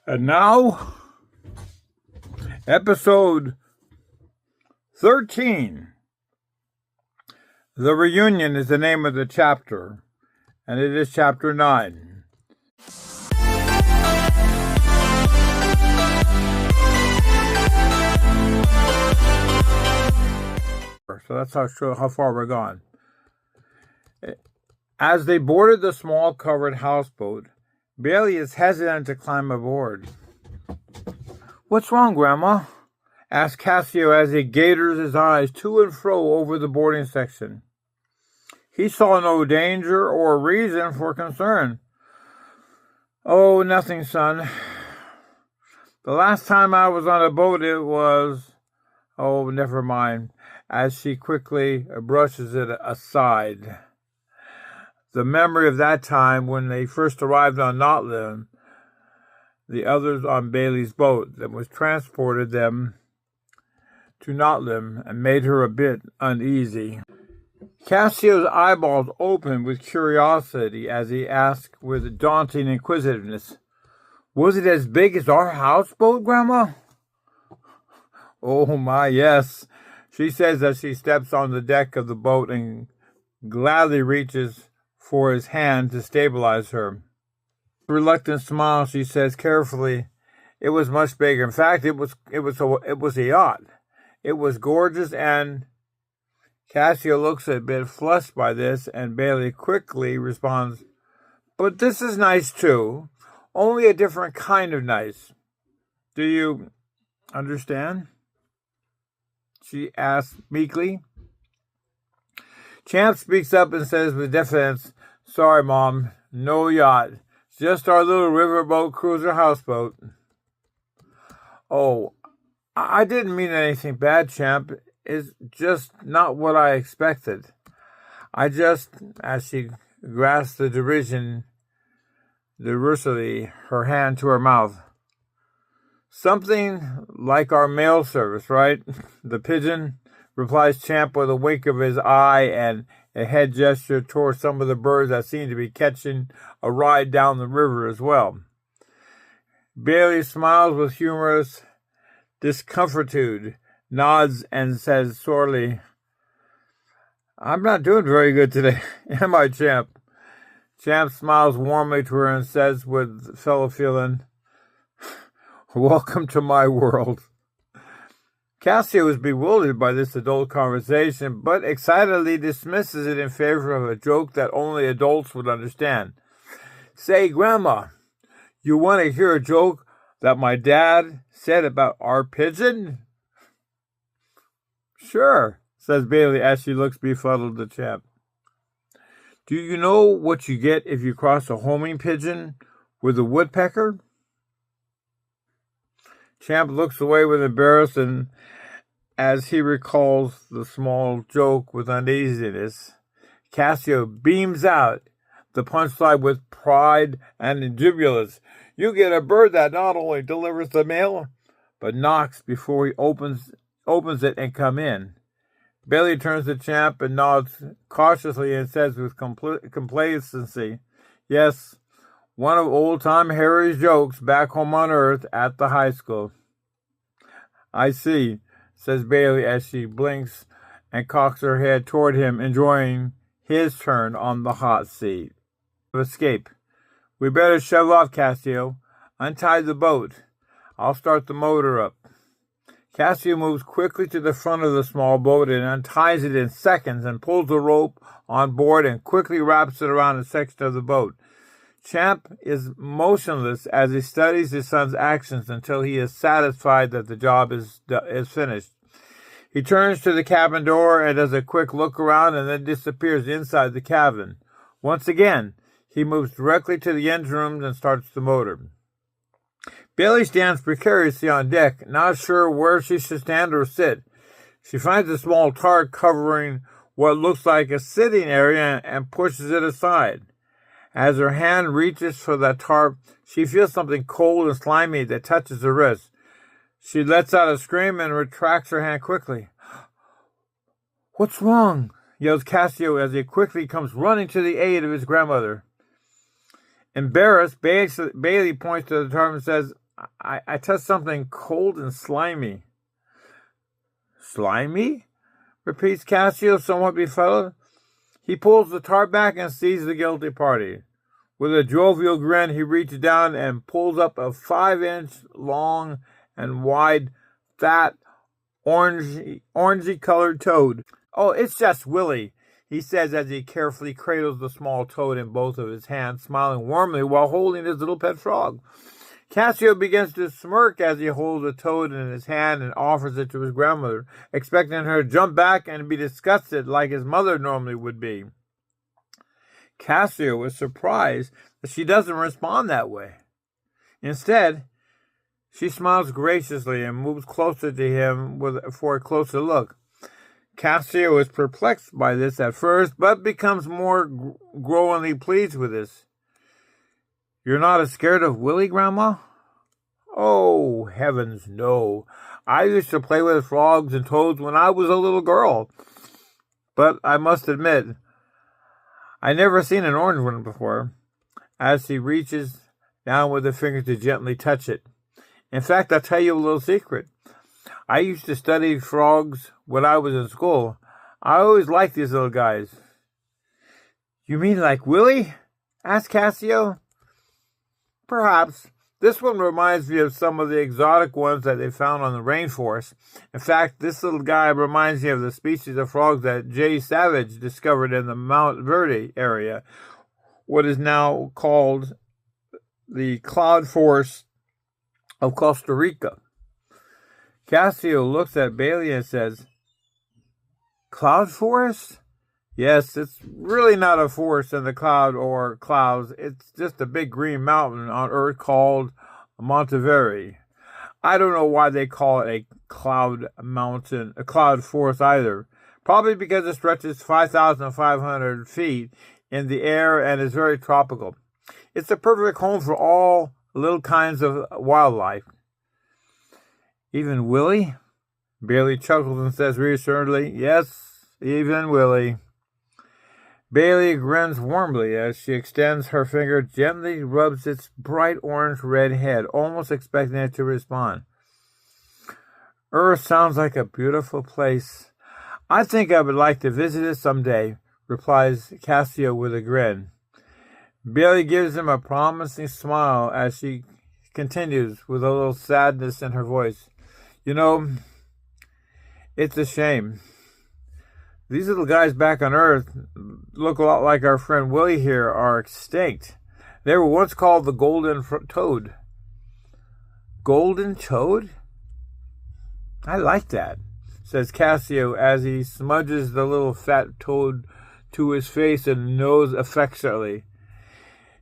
And now, episode 13. The Reunion is the name of the chapter, and it is chapter 9. So that's how far we're gone. As they boarded the small covered houseboat, Bailey is hesitant to climb aboard. "What's wrong, Grandma?" asked Cassio as he gaiters his eyes to and fro over the boarding section. He saw no danger or reason for concern. "Oh, nothing, son. The last time I was on a boat it was... Oh, never mind," as she quickly brushes it aside. The memory of that time when they first arrived on Notlim, the others on Bailey's boat that was transported them to Notlim, and made her a bit uneasy. Cassio's eyeballs opened with curiosity as he asked with daunting inquisitiveness, "Was it as big as our houseboat, Grandma?" "Oh my, yes," she says as she steps on the deck of the boat and gladly reaches for his hand to stabilize her. With a reluctant smile, she says carefully, "It was much bigger. In fact, it was a yacht. It was gorgeous," and Cassio looks a bit flushed by this, and Bailey quickly responds, "But this is nice too, only a different kind of nice. Do you understand?" she asks meekly. Champ speaks up and says with deference, "Sorry, Mom, no yacht, just our little riverboat cruiser houseboat." "Oh, I didn't mean anything bad, Champ. It's just not what I expected. As she grasped the derisively, her hand to her mouth. "Something like our mail service, right? The pigeon," replies Champ with a wink of his eye and a head gesture toward some of the birds that seem to be catching a ride down the river as well. Bailey smiles with humorous discomfortude, nods, and says sorely, "I'm not doing very good today, am I, Champ?" Champ smiles warmly to her and says with fellow feeling, "Welcome to my world." Cassio is bewildered by this adult conversation, but excitedly dismisses it in favor of a joke that only adults would understand. "Say, Grandma, you want to hear a joke that my dad said about our pigeon?" "Sure," says Bailey as she looks befuddled at Champ. "Do you know what you get if you cross a homing pigeon with a woodpecker?" Champ looks away with embarrassment as he recalls the small joke with uneasiness. Cassio beams out the punchline with pride and jubilance. "You get a bird that not only delivers the mail, but knocks before he opens it and come in." Bailey turns to Champ and nods cautiously and says with complacency, "Yes, one of old-time Harry's jokes back home on Earth at the high school." "I see," says Bailey as she blinks and cocks her head toward him, enjoying his turn on the hot seat. "Escape. We better shove off, Cassio. Untie the boat. I'll start the motor up." Cassio moves quickly to the front of the small boat and unties it in seconds and pulls the rope on board and quickly wraps it around a section of the boat. Champ is motionless as he studies his son's actions until he is satisfied that the job is finished. He turns to the cabin door and does a quick look around and then disappears inside the cabin. Once again, he moves directly to the engine room and starts the motor. Bailey stands precariously on deck, not sure where she should stand or sit. She finds a small tarp covering what looks like a sitting area and pushes it aside. As her hand reaches for that tarp, she feels something cold and slimy that touches her wrist. She lets out a scream and retracts her hand quickly. "What's wrong?" yells Cassio as he quickly comes running to the aid of his grandmother. Embarrassed, Bailey points to the tarp and says, I touched something cold and slimy. Slimy? Repeats Cassio, somewhat befuddled. He pulls the tarp back and sees the guilty party. With a jovial grin, he reaches down and pulls up a 5-inch long and wide, fat, orangey-colored toad. "Oh, it's just Willie," he says as he carefully cradles the small toad in both of his hands, smiling warmly while holding his little pet frog. Cassio begins to smirk as he holds the toad in his hand and offers it to his grandmother, expecting her to jump back and be disgusted like his mother normally would be. Cassio is surprised that she doesn't respond that way. Instead, she smiles graciously and moves closer to him for a closer look. Cassio is perplexed by this at first, but becomes more growingly pleased with this. "You're not as scared of Willie, Grandma?" "Oh, heavens, no. I used to play with frogs and toads when I was a little girl. But I must admit, I never seen an orange one before," as he reaches down with a finger to gently touch it. "In fact, I'll tell you a little secret. I used to study frogs when I was in school. I always liked these little guys." "You mean like Willie?" asked Cassio. "Perhaps. This one reminds me of some of the exotic ones that they found on the rainforest. In fact, this little guy reminds me of the species of frogs that J. Savage discovered in the Mount Verde area, what is now called the cloud forest of Costa Rica." Cassio looks at Bailey and says, "Cloud forest?" "Yes, it's really not a forest in the cloud or clouds. It's just a big green mountain on Earth called Monteverde. I don't know why they call it a cloud mountain, a cloud forest either. Probably because it stretches 5,500 feet in the air and is very tropical. It's a perfect home for all little kinds of wildlife." "Even Willie?" Bailey chuckles and says reassuringly, "Yes, even Willie." Bailey grins warmly as she extends her finger, gently rubs its bright orange-red head, almost expecting it to respond. "Earth sounds like a beautiful place. I think I would like to visit it someday," replies Cassio with a grin. Bailey gives him a promising smile as she continues with a little sadness in her voice. "You know, it's a shame. These little guys back on Earth look a lot like our friend Willie here are extinct. They were once called the golden toad." "Golden toad? I like that," says Cassio as he smudges the little fat toad to his face and nose affectionately.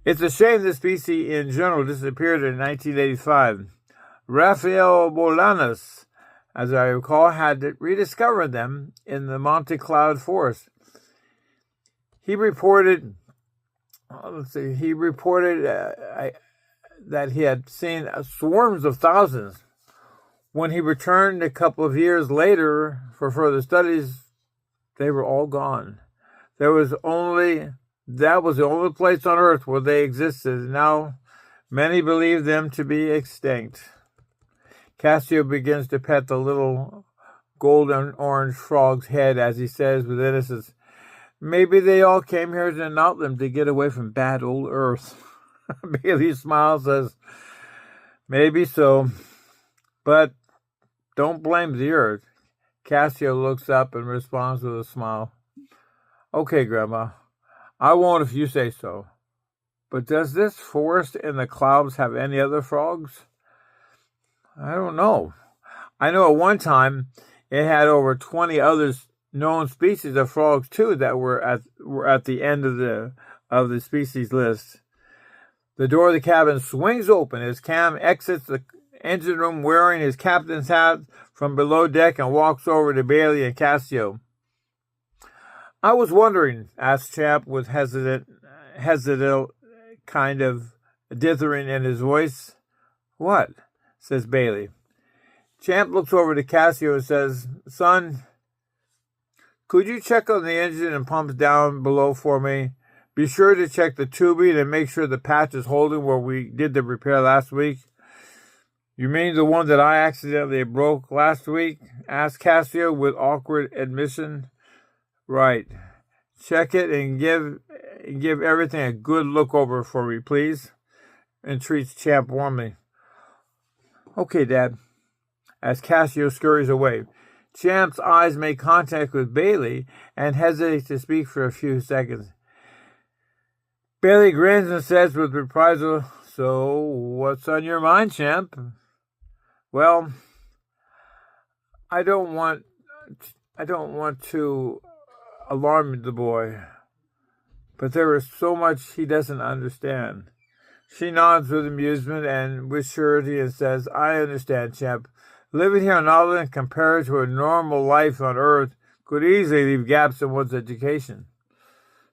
"It's a shame the species in general disappeared in 1985. Raphael Bolanos, as I recall, had rediscovered them in the Monte Cloud forest. He reported that he had seen swarms of thousands. When he returned a couple of years later for further studies, they were all gone. That was the only place on Earth where they existed. Now, many believe them to be extinct." Cassio begins to pet the little golden orange frog's head as he says with innocence, "Maybe they all came here to Notlim to get away from bad old Earth." Bailey smiles and says, "Maybe so, but don't blame the Earth." Cassio looks up and responds with a smile. "Okay, Grandma, I won't if you say so. But does this forest in the clouds have any other frogs?" "I don't know. I know at one time it had over 20 other known species of frogs too that were at the end of the species list." The door of the cabin swings open as Cam exits the engine room wearing his captain's hat from below deck and walks over to Bailey and Cassio. "I was wondering," asked Champ with hesitant kind of dithering in his voice. "What?" says Bailey. Champ looks over to Cassio and says, "Son, could you check on the engine and pumps down below for me? Be sure to check the tubing and make sure the patch is holding where we did the repair last week." You mean the one that I accidentally broke last week? Asked Cassio with awkward admission. Right. Check it and give everything a good look over for me, please, entreats Champ warmly. Okay, Dad. As Cassio scurries away, Champ's eyes make contact with Bailey and hesitates to speak for a few seconds. Bailey grins and says with reprisal, "So, what's on your mind, Champ?" "Well, I don't want to alarm the boy, but there is so much he doesn't understand." She nods with amusement and with surety and says, "I understand, Champ. Living here on Notlim compared to a normal life on Earth could easily leave gaps in one's education.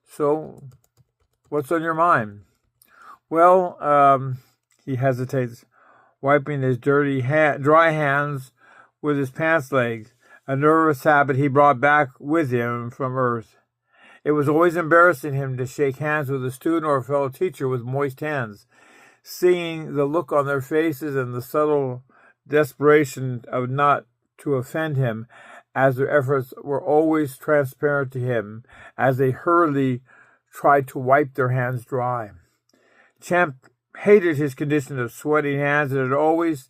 So, what's on your mind?" "Well, he hesitates, wiping his dirty, dry hands with his pants legs, a nervous habit he brought back with him from Earth. It was always embarrassing him to shake hands with a student or a fellow teacher with moist hands. Seeing the look on their faces and the subtle desperation of not to offend him, as their efforts were always transparent to him, as they hurriedly tried to wipe their hands dry. Champ hated his condition of sweaty hands, and it always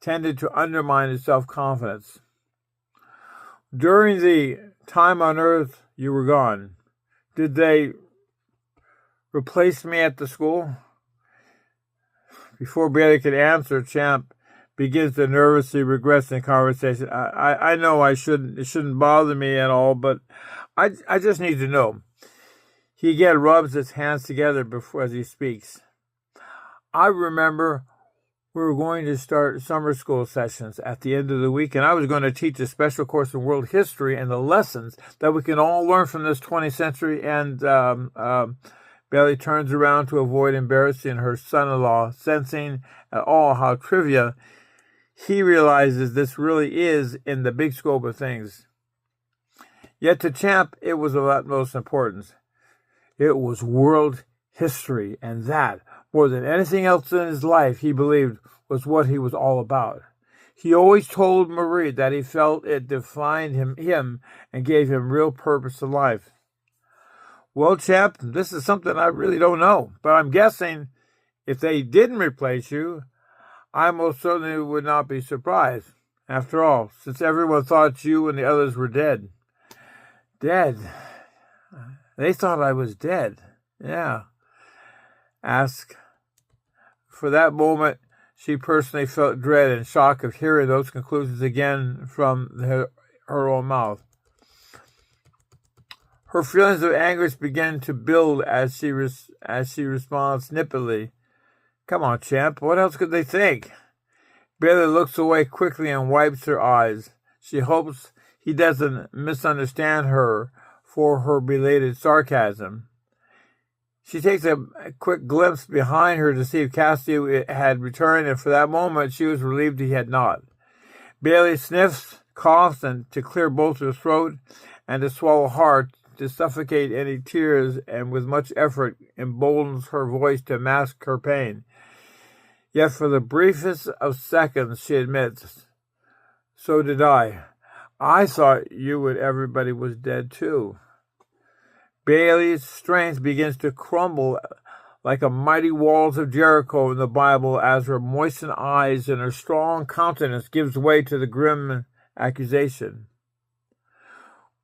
tended to undermine his self-confidence. "During the time on Earth you were gone, did they replace me at the school?" Before Bailey could answer, Champ begins to nervously regress in conversation. I know it shouldn't bother me at all, but I just need to know." He again rubs his hands together as he speaks. "I remember we were going to start summer school sessions at the end of the week, and I was going to teach a special course in world history and the lessons that we can all learn from this 20th century. And Bailey turns around to avoid embarrassing her son-in-law, sensing at all how trivial he realizes this really is in the big scope of things. Yet to Champ, it was of utmost importance. It was world history, and that, more than anything else in his life, he believed was what he was all about. He always told Marie that he felt it defined him and gave him real purpose to life. "Well, Champ, this is something I really don't know, but I'm guessing if they didn't replace you, I most certainly would not be surprised. After all, since everyone thought you and the others were dead." "Dead? They thought I was dead." "Yeah." For that moment, she personally felt dread and shock of hearing those conclusions again from her own mouth. Her feelings of anguish began to build as she responds snippetly, "Come on, Champ, what else could they think?" Bailey looks away quickly and wipes her eyes. She hopes he doesn't misunderstand her for her belated sarcasm. She takes a quick glimpse behind her to see if Cassio had returned, and for that moment she was relieved he had not. Bailey sniffs, coughs, and to clear both her throat and to swallow hard, to suffocate any tears, and with much effort emboldens her voice to mask her pain. Yet for the briefest of seconds she admits, "So did I. I thought you and everybody was dead too." Bailey's strength begins to crumble like a mighty walls of Jericho in the Bible as her moistened eyes and her strong countenance gives way to the grim accusation.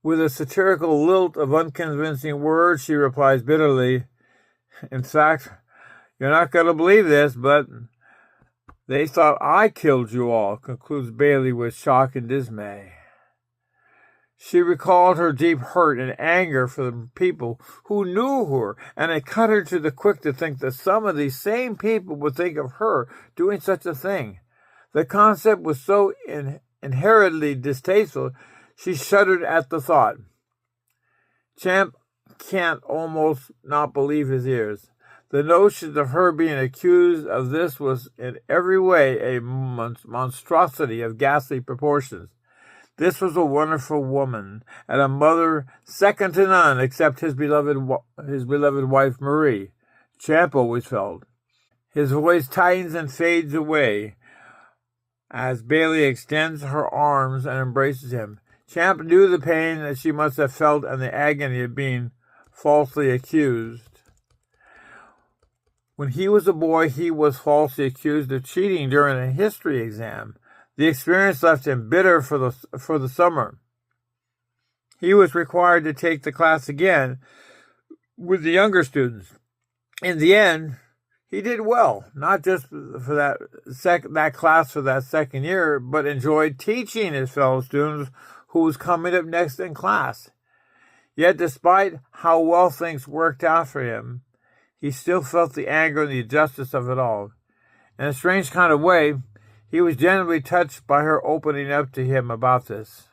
With a satirical lilt of unconvincing words, she replies bitterly, "In fact, you're not going to believe this, but they thought I killed you all," concludes Bailey with shock and dismay. She recalled her deep hurt and anger for the people who knew her, and it cut her to the quick to think that some of these same people would think of her doing such a thing. The concept was so inherently distasteful, she shuddered at the thought. Champ can't almost not believe his ears. The notion of her being accused of this was in every way a monstrosity of ghastly proportions. This was a wonderful woman, and a mother second to none except his beloved wife Marie, Champ always felt. His voice tightens and fades away. as Bailey extends her arms and embraces him. Champ knew the pain that she must have felt and the agony of being falsely accused. When he was a boy, he was falsely accused of cheating during a history exam. The experience left him bitter for the summer. He was required to take the class again with the younger students. In the end, he did well, not just for that class for that second year, but enjoyed teaching his fellow students who was coming up next in class. Yet despite how well things worked out for him, he still felt the anger and the injustice of it all. In a strange kind of way, he was genuinely touched by her opening up to him about this.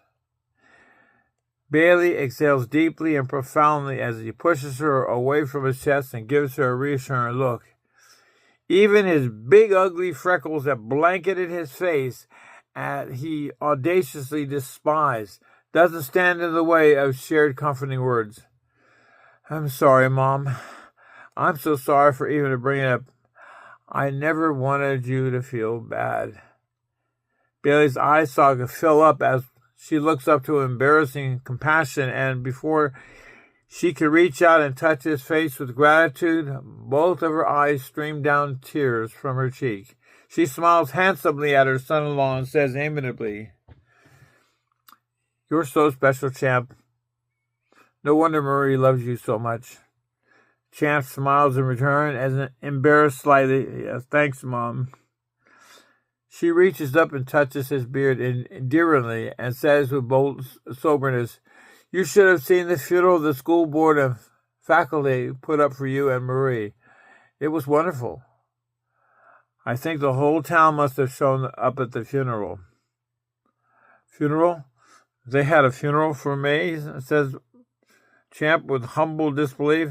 Bailey exhales deeply and profoundly as he pushes her away from his chest and gives her a reassuring look. Even his big ugly freckles that blanketed his face he audaciously despised doesn't stand in the way of shared comforting words. I'm sorry, Mom. I'm so sorry for even bringing it up. I never wanted you to feel bad. Bailey's eye socket fill up as she looks up to embarrassing compassion, and before she could reach out and touch his face with gratitude, both of her eyes stream down tears from her cheek. She smiles handsomely at her son-in-law and says amiably, You're so special, Champ. No wonder Marie loves you so much. Champ smiles in return, as embarrassed slightly. Thanks, Mom. She reaches up and touches his beard endearingly and says with bold soberness, You should have seen the funeral the school board and faculty put up for you and Marie. It was wonderful. I think the whole town must have shown up at the funeral. Funeral? They had a funeral for me, says Champ with humble disbelief.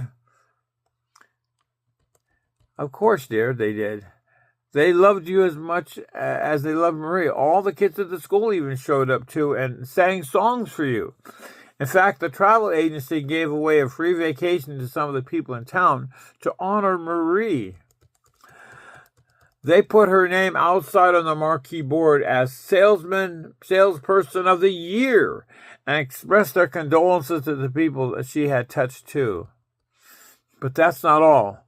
Of course, dear, they did. They loved you as much as they loved Marie. All the kids at the school even showed up too and sang songs for you. In fact, the travel agency gave away a free vacation to some of the people in town to honor Marie. They put her name outside on the marquee board as salesperson of the year and expressed their condolences to the people that she had touched too. But that's not all.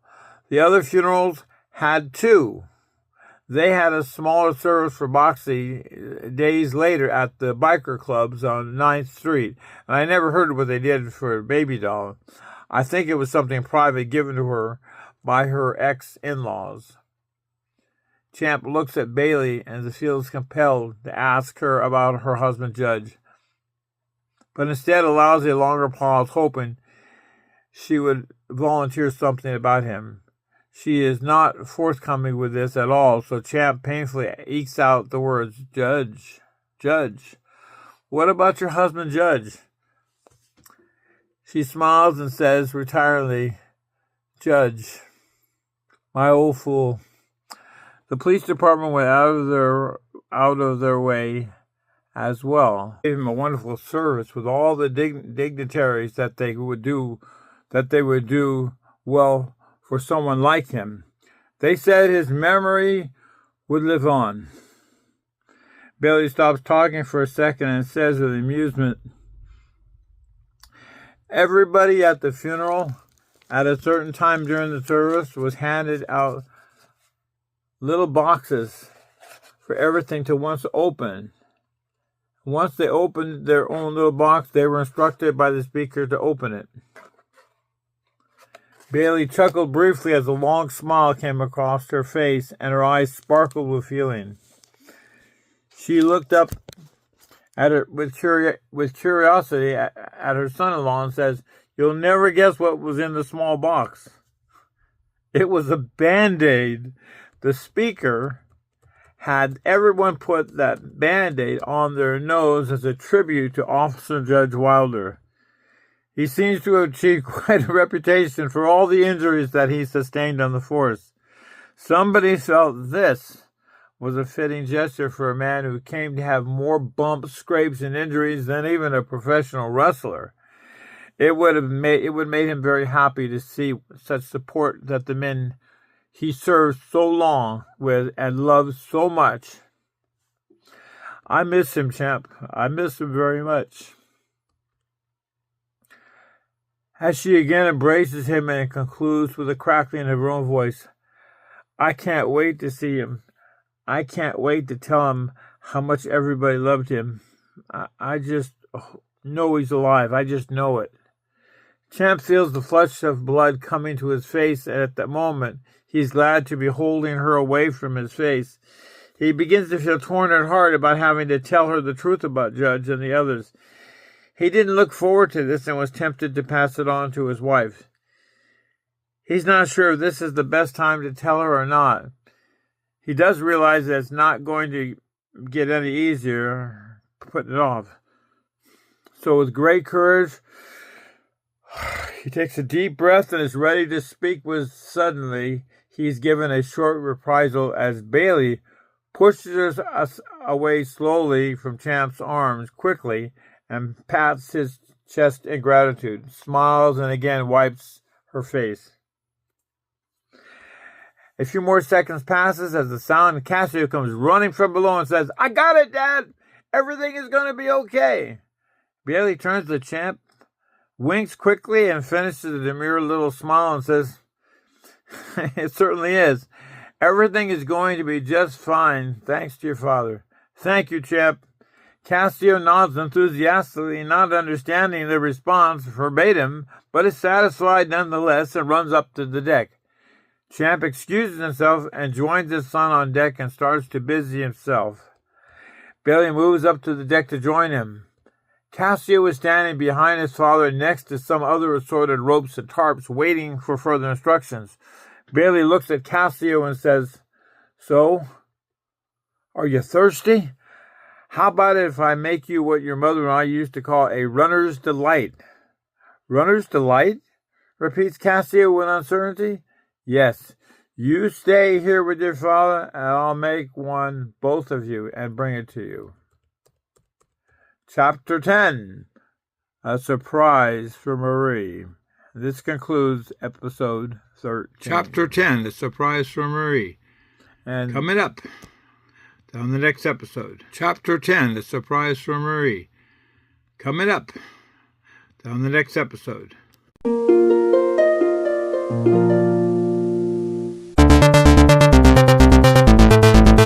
The other funerals had too. They had a smaller service for Boxy days later at the biker clubs on 9th Street, and I never heard what they did for a baby doll. I think it was something private given to her by her ex-in-laws. Champ looks at Bailey and feels compelled to ask her about her husband, Judge, but instead allows a longer pause, hoping she would volunteer something about him. She is not forthcoming with this at all, so Champ painfully ekes out the words, Judge. What about your husband, Judge? She smiles and says retiringly, Judge, my old fool. The police department went out of their way as well. Gave him a wonderful service with all the dignitaries that they would do well for someone like him. They said his memory would live on. Bailey stops talking for a second and says with amusement, Everybody at the funeral at a certain time during the service was handed out little boxes for everything to once open. Once they opened their own little box, they were instructed by the speaker to open it. Bailey chuckled briefly as a long smile came across her face and her eyes sparkled with feeling. She looked up at her with curiosity at her son-in-law and says, You'll never guess what was in the small box. It was a Band-Aid. The speaker had everyone put that Band-Aid on their nose as a tribute to Officer Judge Wilder. He seems to have achieved quite a reputation for all the injuries that he sustained on the force. Somebody felt this was a fitting gesture for a man who came to have more bumps, scrapes, and injuries than even a professional wrestler. It would made him very happy to see such support that the men he served so long with and loved so much I miss him, champ. I miss him very much. As she again embraces him and concludes with a crackling of her own voice, I can't wait to see him. I can't wait to tell him how much everybody loved him. I just know he's alive. I just know it. Champ feels the flush of blood coming to his face, and at that moment, he's glad to be holding her away from his face. He begins to feel torn at heart about having to tell her the truth about Judge and the others. He didn't look forward to this and was tempted to pass it on to his wife. He's not sure if this is the best time to tell her or not. He does realize that it's not going to get any easier putting it off. So with great courage, he takes a deep breath and is ready to speak when suddenly he's given a short reprisal as Bailey pushes us away slowly from Champ's arms quickly and pats his chest in gratitude, smiles, and again wipes her face. A few more seconds passes as the silent Cassio comes running from below and says, I got it, Dad! Everything is going to be okay. Bailey turns to Champ, winks quickly, and finishes a demure little smile and says, It certainly is. Everything is going to be just fine, thanks to your father. Thank you, Champ. Cassio nods enthusiastically, not understanding the response verbatim, but is satisfied nonetheless and runs up to the deck. Champ excuses himself and joins his son on deck and starts to busy himself. Bailey moves up to the deck to join him. Cassio is standing behind his father next to some other assorted ropes and tarps waiting for further instructions. Bailey looks at Cassio and says, So, are you thirsty? How about it if I make you what your mother and I used to call a runner's delight? Runner's delight? Repeats Cassio with uncertainty. Yes, you stay here with your father, and I'll make one, both of you, and bring it to you. Chapter 10, A Surprise for Marie. This concludes episode 13. Chapter 10, A Surprise for Marie. And coming up on the next episode. Chapter 10, A Surprise for Marie. Coming up on the next episode.